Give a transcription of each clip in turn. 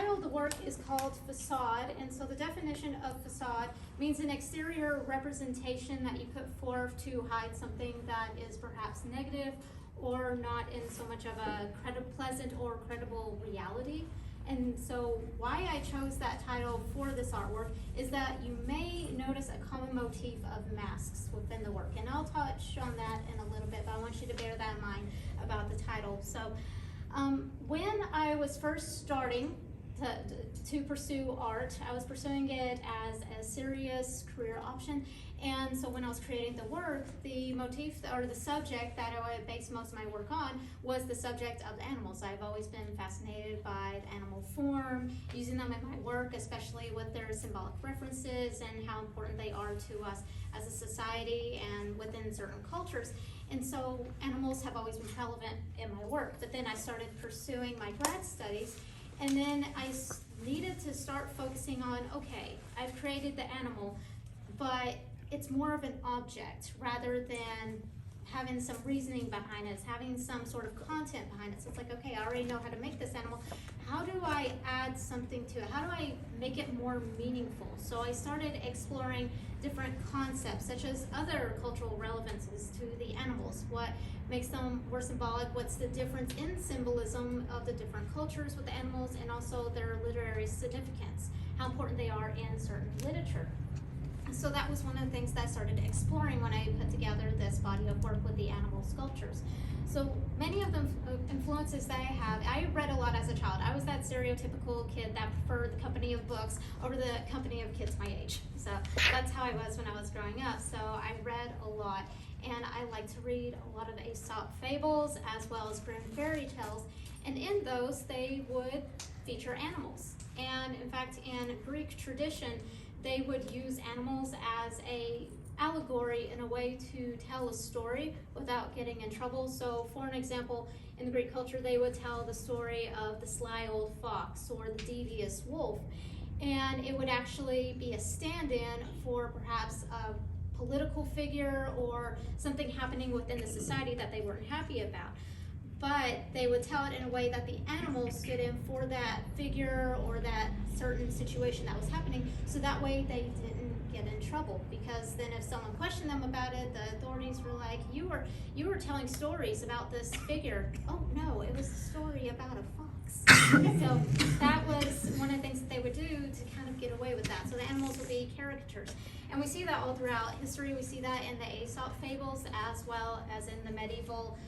title of the work is called Facade, and so the definition of facade means an exterior representation that you put forth to hide something that is perhaps negative or not in so much of a pleasant or credible reality. And so why I chose that title for this artwork is that you may notice a common motif of masks within the work. And I'll touch on that in a little bit, but I want you to bear that in mind about the title. So when I was first starting to pursue art, I was pursuing it as a serious career option. And so when I was creating the work, the motif or the subject that I would base most of my work on was the subject of the animals. I've always been fascinated by the animal form, using them in my work, especially with their symbolic references and how important they are to us as a society and within certain cultures. And so animals have always been relevant in my work. But then I started pursuing my grad studies, and then I needed to start focusing on, okay, I've created the animal, but it's more of an object rather than having some reasoning behind it, having some sort of content behind it. So it's like, okay, I already know how to make this animal. How do I add something to it? How do I make it more meaningful? So I started exploring different concepts, such as other cultural relevances to the animals. What makes them more symbolic? What's the difference in symbolism of the different cultures with the animals, and also their literary significance, how important they are in certain literature. So that was one of the things that I started exploring when I put together this body of work with the animal sculptures. So many of the influences that I read a lot as a child. I was that stereotypical kid that preferred the company of books over the company of kids my age. So that's how I was when I was growing up. So I read a lot, and I like to read a lot of Aesop fables as well as Grimm fairy tales. And in those, they would feature animals. And in fact, in Greek tradition, they would use animals as a allegory in a way to tell a story without getting in trouble. So for an example, in the Greek culture, they would tell the story of the sly old fox or the devious wolf. And it would actually be a stand-in for perhaps a political figure or something happening within the society that they weren't happy about. But they would tell it in a way that the animals stood in for that figure or that certain situation that was happening, so that way they didn't get in trouble. Because then if someone questioned them about it, the authorities were like, you were telling stories about this figure. Oh no, it was a story about a fox. So that was one of the things that they would do to kind of get away with that. So the animals would be caricatures. And we see that all throughout history. We see that in the Aesop fables as well as in the medieval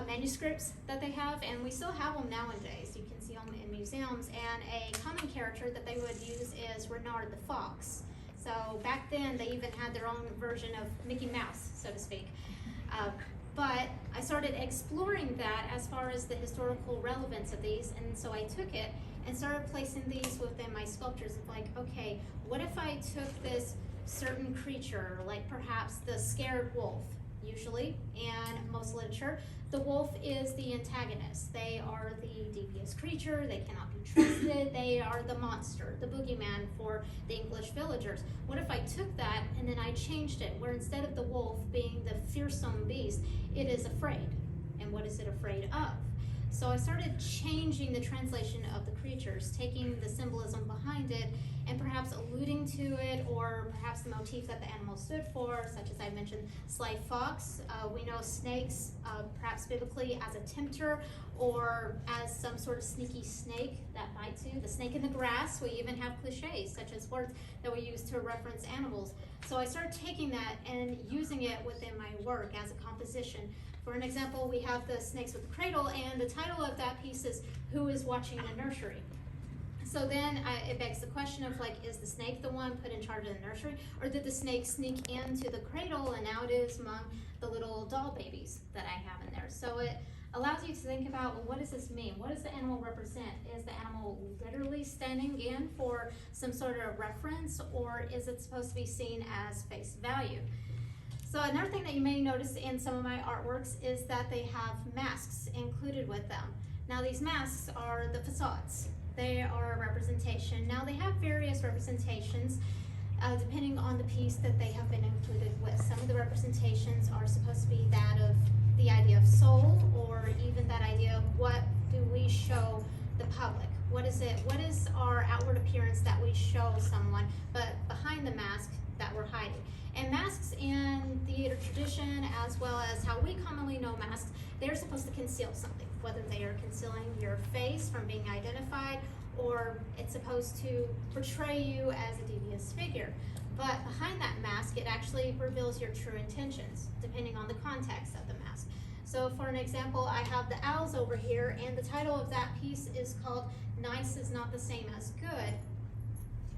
manuscripts that they have, and we still have them nowadays. You can see them in museums, and a common character that they would use is Renard the Fox. So back then they even had their own version of Mickey Mouse, so to speak. But I started exploring that as far as the historical relevance of these, and so I took it and started placing these within my sculptures of like, okay, what if I took this certain creature, like perhaps the scared wolf? Usually, in most literature, the wolf is the antagonist. They are the devious creature, they cannot be trusted, they are the monster, the boogeyman for the English villagers. What if I took that and then I changed it, where instead of the wolf being the fearsome beast, it is afraid? And what is it afraid of? So I started changing the translation of the creatures, taking the symbolism behind it, and perhaps alluding to it, or perhaps the motif that the animal stood for, such as I mentioned, sly fox. We know snakes, perhaps biblically, as a tempter, or as some sort of sneaky snake that bites you. The snake in the grass. We even have cliches, such as words that we use to reference animals. So I started taking that and using it within my work as a composition. For an example, we have the snakes with the cradle, and the title of that piece is Who is Watching a Nursery? So then it begs the question of like, is the snake the one put in charge of the nursery, or did the snake sneak into the cradle and now it is among the little doll babies that I have in there? So it allows you to think about, well, what does this mean? What does the animal represent? Is the animal literally standing in for some sort of reference, or is it supposed to be seen as face value? So another thing that you may notice in some of my artworks is that they have masks included with them. Now these masks are the facades. They are a representation. Now they have various representations depending on the piece that they have been included with. Some of the representations are supposed to be that of the idea of soul, or even that idea of what do we show the public? What is it? What is our outward appearance that we show someone, but behind the mask that we're hiding? And masks in theater tradition, as well as how we commonly know masks, they're supposed to conceal something, whether they are concealing your face from being identified, or it's supposed to portray you as a devious figure. But behind that mask, it actually reveals your true intentions, depending on the context of the mask. So for an example, I have the owls over here, and the title of that piece is called Nice is Not the Same as Good.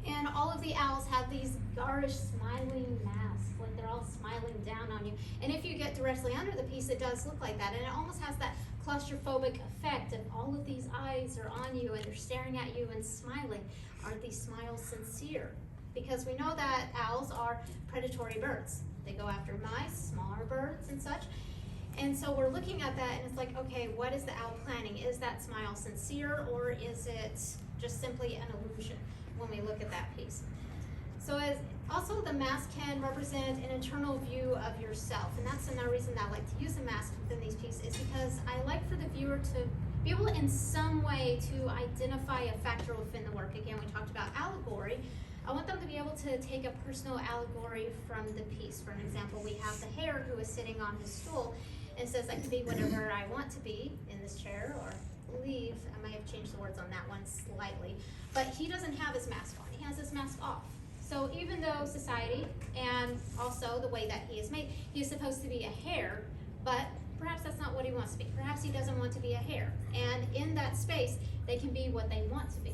And all of the owls have these garish, smiling masks, like they're all smiling down on you. And if you get directly under the piece, it does look like that. And it almost has that claustrophobic effect of all of these eyes are on you and they're staring at you and smiling. Are these smiles sincere? Because we know that owls are predatory birds. They go after mice, smaller birds and such. And so we're looking at that and it's like, okay, what is the owl planning? Is that smile sincere, or is it just simply an illusion when we look at that piece? So as also the mask can represent an internal view of yourself, and that's another reason that I like to use a mask within these pieces, is because I like for the viewer to be able in some way to identify a factor within the work. Again, we talked about allegory. I want them to be able to take a personal allegory from the piece. For an example, we have the hare who is sitting on his stool and says, I can be whatever I want to be in this chair, or leave. I might have changed the words on that one slightly. But he doesn't have his mask on. He has his mask off. So even though society and also the way that he is made, he is supposed to be a hare, but perhaps that's not what he wants to be. Perhaps he doesn't want to be a hare. And in that space, they can be what they want to be.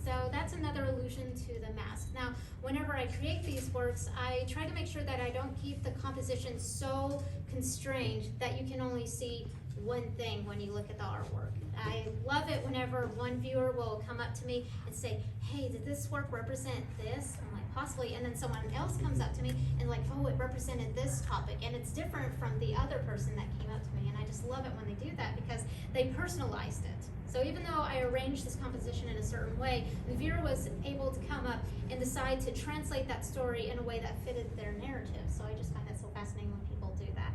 So that's another allusion to the mask. Now, whenever I create these works, I try to make sure that I don't keep the composition so constrained that you can only see one thing when you look at the artwork. I love it whenever one viewer will come up to me and say, hey, did this work represent this? I'm like, possibly. And then someone else comes up to me and like, oh, it represented this topic. And it's different from the other person that came up to me. And I just love it when they do that because they personalized it. So even though I arranged this composition in a certain way, the viewer was able to come up and decide to translate that story in a way that fitted their narrative. So I just find that so fascinating when people do that.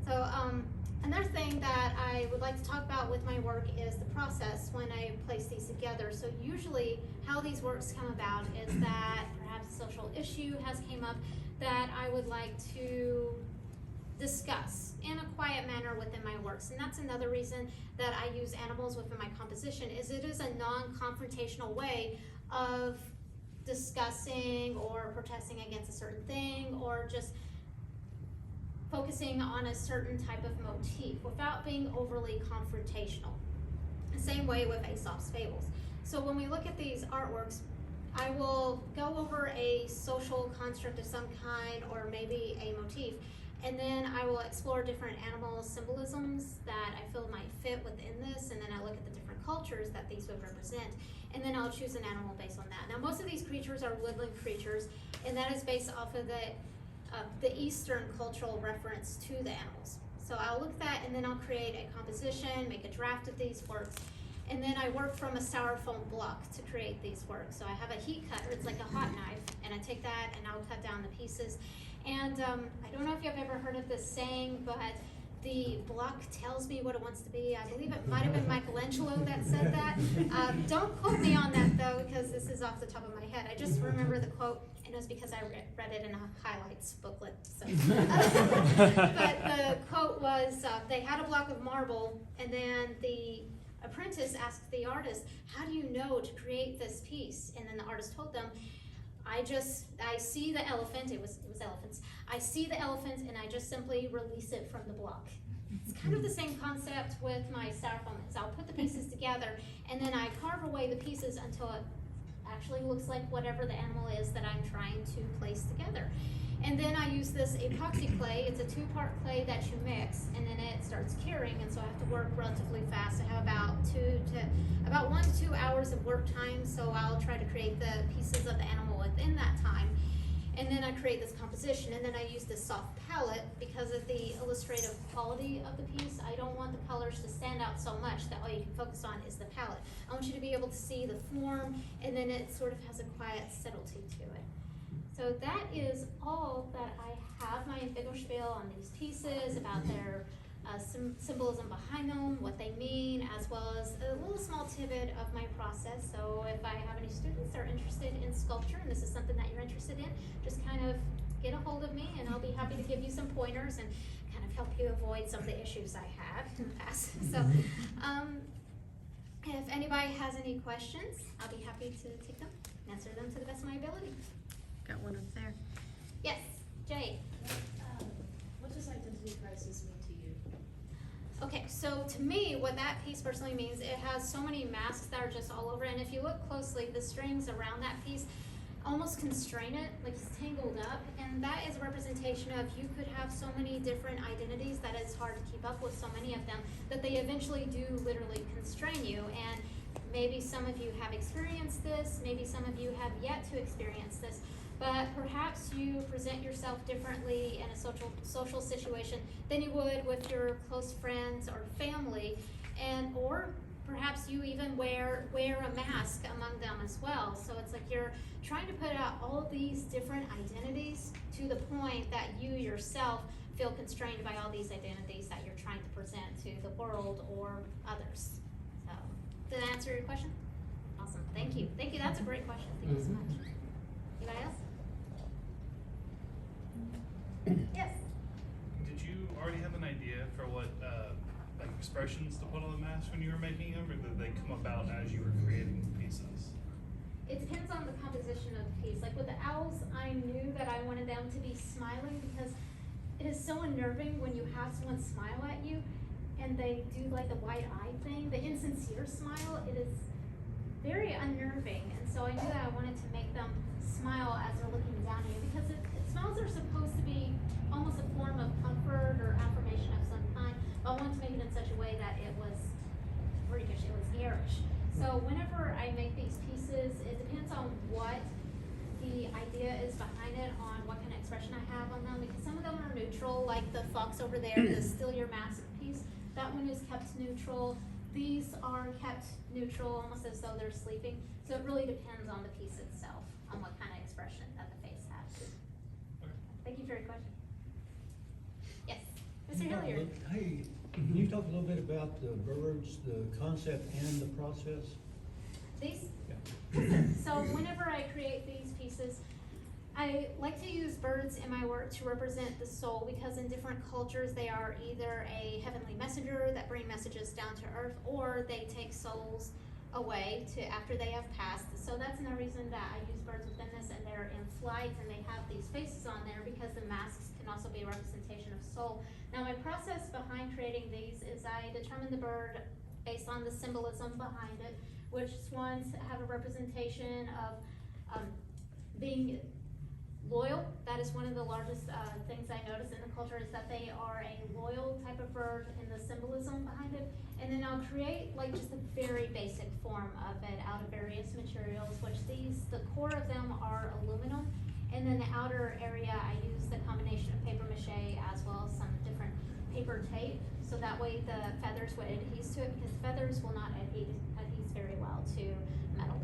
So another thing that I would like to talk about with my work is the process when I place these together. So usually how these works come about is that perhaps a social issue has came up that I would like to discuss in a quiet manner within my works. And that's another reason that I use animals within my composition, is it is a non-confrontational way of discussing or protesting against a certain thing, or just focusing on a certain type of motif without being overly confrontational. The same way with Aesop's fables. So when we look at these artworks, I will go over a social construct of some kind, or maybe a motif, and then I will explore different animal symbolisms that I feel might fit within this, and then I look at the different cultures that these would represent, and then I'll choose an animal based on that. Now, most of these creatures are woodland creatures, and that is based off of the Eastern cultural reference to the animals. So I'll look at that, and then I'll create a composition, make a draft of these works, and then I work from a styrofoam block to create these works. So I have a heat cutter, it's like a hot knife, and I take that and I'll cut down the pieces. And I don't know if you've ever heard of this saying, but the block tells me what it wants to be. I believe it might have been Michelangelo that said that. Don't quote me on that though, because this is off the top of my head. I just remember the quote, and it was because I read it in a highlights booklet. So. But the quote was, they had a block of marble, and then the apprentice asked the artist, how do you know to create this piece? And then the artist told them, I see the elephant, it was elephants. I see the elephant and I just simply release it from the block. It's kind of the same concept with my styrofoam. So I'll put the pieces together and then I carve away the pieces until it actually looks like whatever the animal is that I'm trying to place together. And then I use this epoxy clay. It's a 2-part clay that you mix, and then it starts curing, and so I have to work relatively fast. I have about 1 to 2 hours of work time, so I'll try to create the pieces of the animal within that time. And then I create this composition, and then I use this soft palette because of the illustrative quality of the piece. I don't want the colors to stand out so much that all you can focus on is the palette. I want you to be able to see the form, and then it sort of has a quiet subtlety to it. So that is all that I have my Fingerspiel on these pieces, about their symbolism behind them, what they mean, as well as a little small tidbit of my process. So if I have any students that are interested in sculpture and this is something that you're interested in, just kind of get a hold of me and I'll be happy to give you some pointers and kind of help you avoid some of the issues I have in the past. So if anybody has any questions, I'll be happy to take them and answer them to the best of my ability. Got one up there. Yes, Jay. What does identity crisis mean to you? Okay, so to me, what that piece personally means, it has so many masks that are just all over, and if you look closely, the strings around that piece almost constrain it, like it's tangled up, and that is a representation of you could have so many different identities that it's hard to keep up with so many of them, that they eventually do literally constrain you, and maybe some of you have experienced this, maybe some of you have yet to experience this, but perhaps you present yourself differently in a social situation than you would with your close friends or family, and or perhaps you even wear a mask among them as well. So it's like you're trying to put out all these different identities to the point that you yourself feel constrained by all these identities that you're trying to present to the world or others. So, did that answer your question? Awesome, thank you. Thank you, that's a great question. Thank you so much. Anybody else? Yes. Did you already have an idea for what like expressions to put on the mask when you were making them, or did they come about as you were creating the pieces? It depends on the composition of the piece. Like with the owls, I knew that I wanted them to be smiling because it is so unnerving when you have someone smile at you and they do like the wide eye thing, the insincere smile. It is very unnerving, and so I knew that I wanted to make them smile as they're looking down at you because smiles are supposed to be almost a form of comfort or affirmation of some kind, but I wanted to make it in such a way that it was freakish, it was garish. So whenever I make these pieces, it depends on what the idea is behind it, on what kind of expression I have on them, because some of them are neutral, like the fox over there, the Steal Your Mask piece, that one is kept neutral. These are kept neutral, almost as though they're sleeping. So it really depends on the piece itself, on what kind of expression that the face has. Thank you for your question. Yes, Mr. Hilliard. Hey, can you talk a little bit about the birds, the concept and the process? These? Yeah. So whenever I create these pieces, I like to use birds in my work to represent the soul, because in different cultures they are either a heavenly messenger that bring messages down to earth, or they take souls away to after they have passed. So that's another reason that I use birds within this, and they're in flight and they have these faces on there, because the masks can also be a representation of soul. Now my process behind creating these is I determine the bird based on the symbolism behind it, which ones have a representation of being loyal. That is one of the largest things I notice in the culture, is that they are a loyal type of bird in the symbolism behind it. And then I'll create like just a very basic form of it out of various materials, which the core of them are aluminum. And then the outer area, I use the combination of paper mache as well as some different paper tape. So that way the feathers would adhere to it, because feathers will not adhere very well to metal.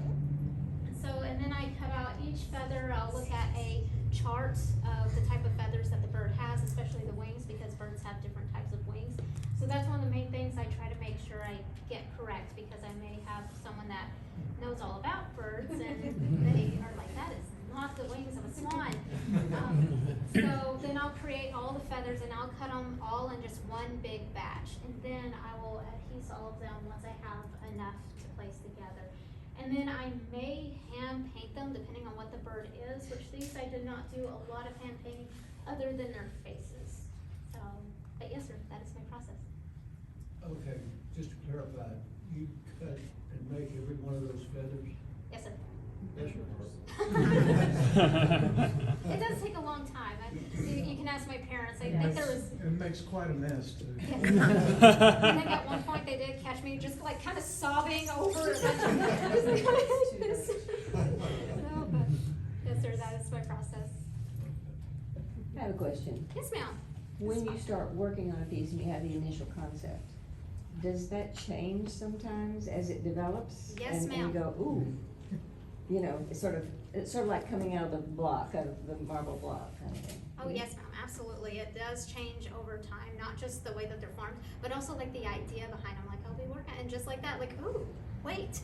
And then I cut out each feather. I'll look at a chart of the type of feathers that the bird has, especially the wings, because birds have different types of wings. So that's one of the main things I try to make sure I get correct, because I may have someone that knows all about birds and they are like, that is not the wings of a swan. So then I'll create all the feathers and I'll cut them all in just one big batch. And then I will adhere all of them once I have enough to place together. And then I may hand paint them depending on what the bird is, which these I did not do a lot of hand painting other than their faces. So, but yes sir, that is my process. Okay, just to clarify, you cut and make every one of those feathers? Yes sir. That's your part. It does take a long time. You can ask my parents. I think there was. It makes quite a mess too. Yes. I think at one point they did catch me just like kind of sobbing over a bunch of this. No, but yes sir, that is my process. I have a question. Yes ma'am. When you start working on a piece and you have the initial concept, does that change sometimes as it develops? Yes, and ma'am. you go, ooh, you know, it's sort of like coming out of the block, out of the marble block kind of thing. Oh, yes, ma'am, absolutely. It does change over time, not just the way that they're formed, but also like the idea behind them, like I'll be working, and just like that, like, ooh, wait.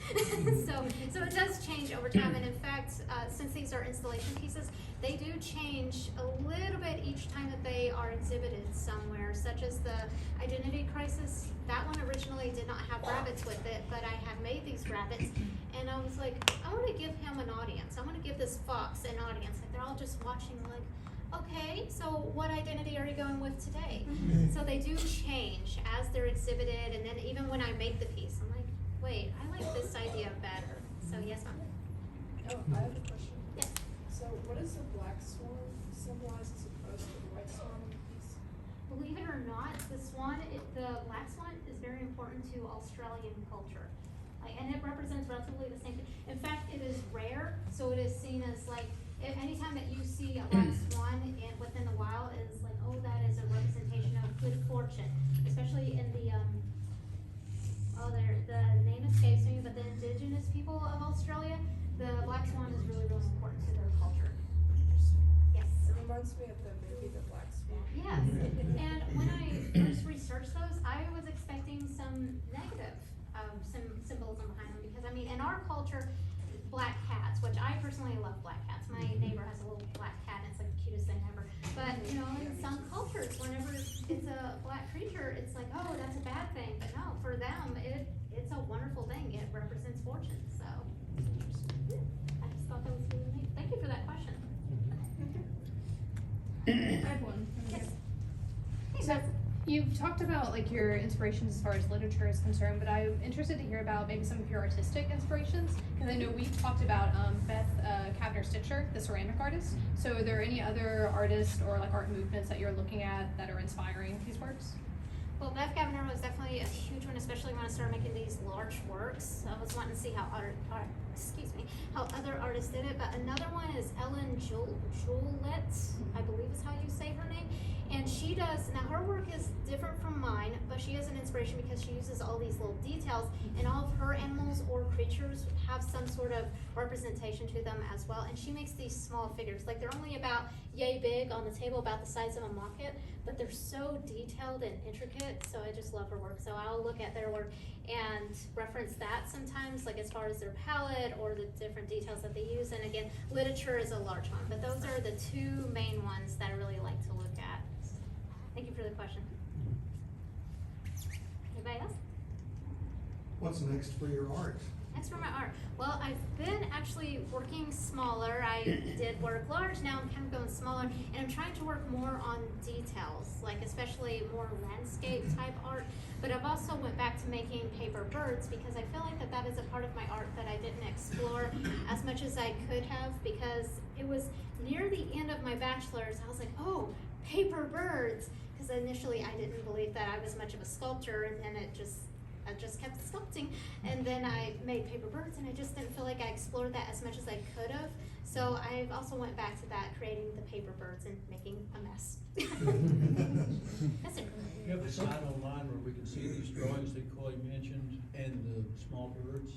So it does change over time, and in fact, since these are installation pieces, they do change a little bit each time that they are exhibited somewhere, such as the identity crisis. That one originally did not have rabbits with it, but I have made these rabbits, and I was like, I want to give him an audience. I want to give this fox an audience. Like, they're all just watching, like, okay, so what identity are you going with today? So they do change as they're exhibited, and then even when I make the piece, I'm like, wait, I like this idea better. So yes, ma'am. Oh, I have a question. Yes. So what does the black swan symbolize as opposed to the white swan on the piece? Believe it or not, the swan, the black swan is very important to Australian culture. And it represents relatively the same thing. In fact, it is rare, so it is seen as like, if anytime that you see a black swan within the wild, is like, oh, that is a representation of good fortune, especially in the the name escapes me, but the indigenous people of Australia, the black swan is really, really important to their culture. Yes. It reminds me of the movie The Black Swan. Yes, and when I first researched those, I was expecting some negative, some symbolism behind them, because I mean, in our culture, black cats, which I personally love black cats. My neighbor has a little black cat, and it's like the cutest thing ever. But you know, in some cultures, whenever it's a black creature, it's like, oh, that's a bad thing. But no, for them, it's a wonderful thing. It represents fortune. So I just thought that was really neat. Thank you for that question. I have one. Yes. So you've talked about like your inspirations as far as literature is concerned, but I'm interested to hear about maybe some of your artistic inspirations, because I know we've talked about Beth Kavner Stitcher, the ceramic artist. So are there any other artists or like art movements that you're looking at that are inspiring these works? Well, Beth Kavner was definitely a huge one, especially when I started making these large works. I was wanting to see how how other artists did it. But another one is Ellen Jolette, I believe is how you say her name. And she does, now her work is different from mine, but she is an inspiration because she uses all these little details, and all of her animals or creatures have some sort of representation to them as well. And she makes these small figures, like they're only about yay big on the table, about the size of a market, but they're so detailed and intricate, so I just love her work. So I'll look at their work and reference that sometimes, like as far as their palette or the different details that they use. And again, literature is a large one, but those are the two main ones that I really like to look at. Thank you for the question. Anybody else? What's next for your art? Next for my art. Well, I've been actually working smaller. I did work large, now I'm kind of going smaller, and I'm trying to work more on details, like especially more landscape type art. But I've also went back to making paper birds because I feel like that is a part of my art that I didn't explore as much as I could have, because it was near the end of my bachelor's. I was like, oh, paper birds. Because initially I didn't believe that I was much of a sculptor, and then I just kept sculpting, and then I made paper birds, and I just didn't feel like I explored that as much as I could have. So I've also went back to that, creating the paper birds and making a mess. That's it. You have a site online where we can see these drawings that Chloe mentioned and the small birds?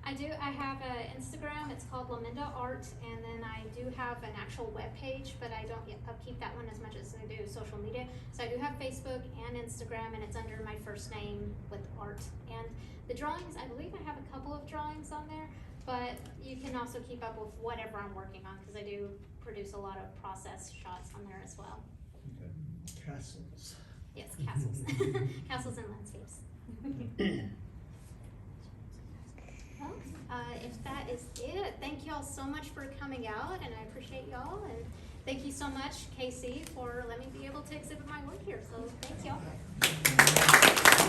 I do. I have an Instagram. It's called LaMinda Art, and then I do have an actual web page, but I don't yet upkeep that one as much as I do social media. So I do have Facebook and Instagram, and it's under my first name with art. And the drawings, I believe I have a couple of drawings on there, but you can also keep up with whatever I'm working on, because I do produce a lot of process shots on there as well. Okay. Castles. Yes, castles. Castles and landscapes. Well, if that is it, thank you all so much for coming out, and I appreciate y'all, and thank you so much, Casey, for letting me be able to exhibit my work here. So thank y'all.